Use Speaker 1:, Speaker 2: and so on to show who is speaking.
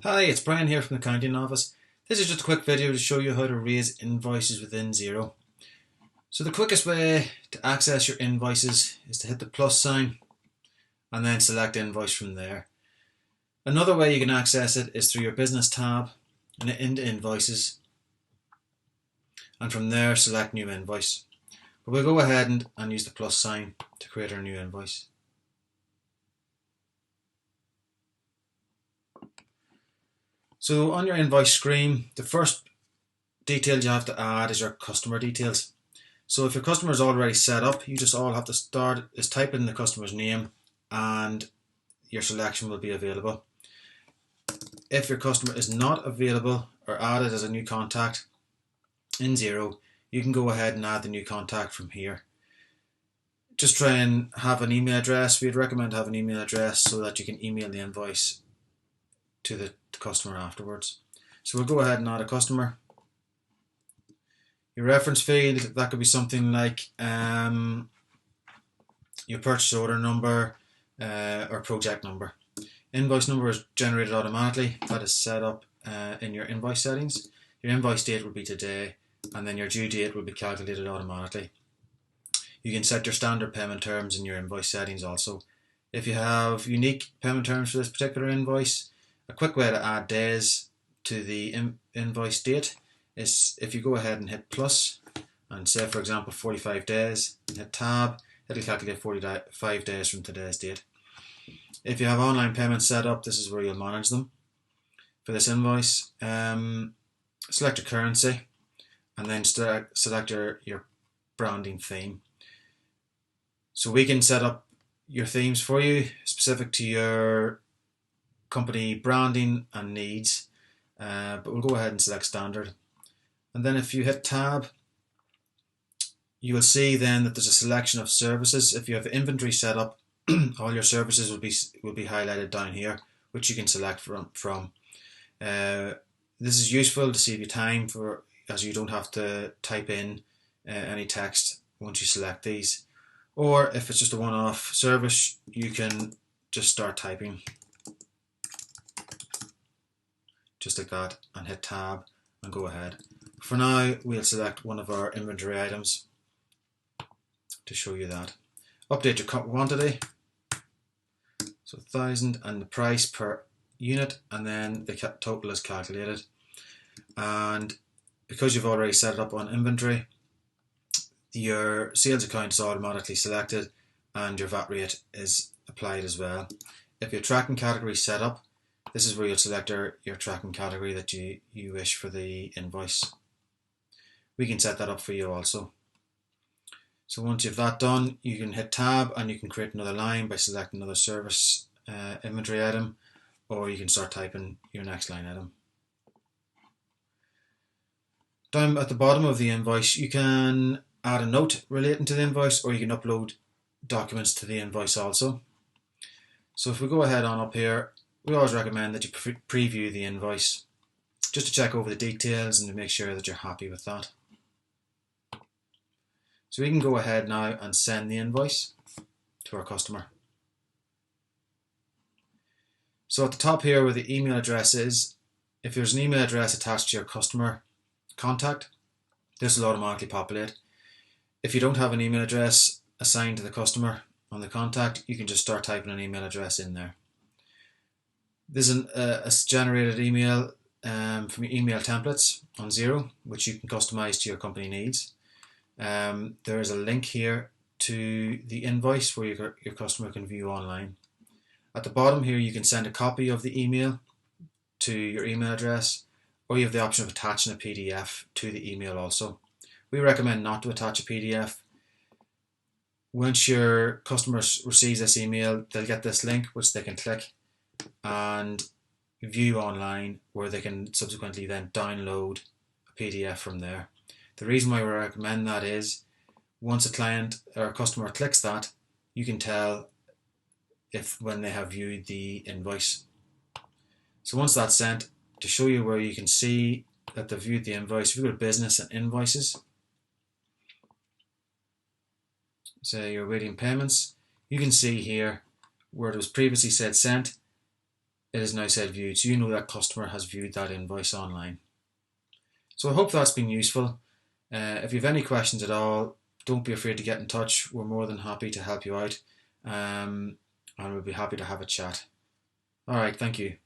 Speaker 1: Hi, it's Brian here from the accounting office. This is just a quick video to show you how to raise invoices within Xero. So the quickest way to access your invoices is to hit the plus sign and then select invoice from there. Another way you can access it is through your business tab and into invoices, and from there select new invoice. But we'll go ahead and use the plus sign to create our new invoice. So on your invoice screen, the first detail you have to add is your customer details. So if your customer is already set up, you just all have to start is type in the customer's name and your selection will be available. If your customer is not available or added as a new contact in Xero, you can go ahead and add the new contact from here. Just try and have an email address. We'd recommend have an email address so that you can email the invoice to the customer afterwards. So we'll go ahead and add a customer. Your reference field, that could be something like your purchase order number or project number. Invoice number is generated automatically. That is set up in your invoice settings. Your invoice date will be today, and then your due date will be calculated automatically. You can set your standard payment terms in your invoice settings also. If you have unique payment terms for this particular invoice, a quick way to add days to the invoice date is if you go ahead and hit plus and say for example 45 days and hit tab, it'll calculate 45 days from today's date. If you have online payments set up, this is where you'll manage them. For this invoice, select your currency and then select your branding theme. So we can set up your themes for you specific to your company branding and needs, but we'll go ahead and select standard. And then if you hit tab, you will see then that there's a selection of services. If you have inventory set up, all your services will be highlighted down here, which you can select from. This is useful to save you time as you don't have to type in any text once you select these. Or if it's just a one-off service, you can just start typing just like that and hit tab and go ahead. For now, we'll select one of our inventory items to show you that. Update your quantity, so 1,000 and the price per unit, and then the total is calculated. And because you've already set it up on inventory, your sales account is automatically selected and your VAT rate is applied as well. If your tracking category is set up, this is where you'll select your tracking category that you wish for the invoice. We can set that up for you also. So once you've that done, you can hit tab and you can create another line by selecting another service inventory item, or you can start typing your next line item. Down at the bottom of the invoice, you can add a note relating to the invoice, or you can upload documents to the invoice also. So if we go ahead on up here, we always recommend that you preview the invoice just to check over the details and to make sure that you're happy with that. So we can go ahead now and send the invoice to our customer. So at the top here where the email address is, if there's an email address attached to your customer contact, this will automatically populate. If you don't have an email address assigned to the customer on the contact, you can just start typing an email address in there. This is a generated email from your email templates on Xero, which you can customize to your company needs. There is a link here to the invoice where your customer can view online. At the bottom here, you can send a copy of the email to your email address, or you have the option of attaching a PDF to the email also. We recommend not to attach a PDF. Once your customer receives this email, they'll get this link which they can click and view online, where they can subsequently then download a PDF from there. The reason why we recommend that is once a client or a customer clicks that, you can tell when they have viewed the invoice. So once that's sent, to show you where you can see that they've viewed the invoice, if you go to business and invoices, say you're awaiting payments, you can see here where it was previously said sent, it is now said viewed, so you know that customer has viewed that invoice online. So I hope that's been useful. If you have any questions at all, don't be afraid to get in touch. We're more than happy to help you out, and we'll be happy to have a chat. All right, thank you.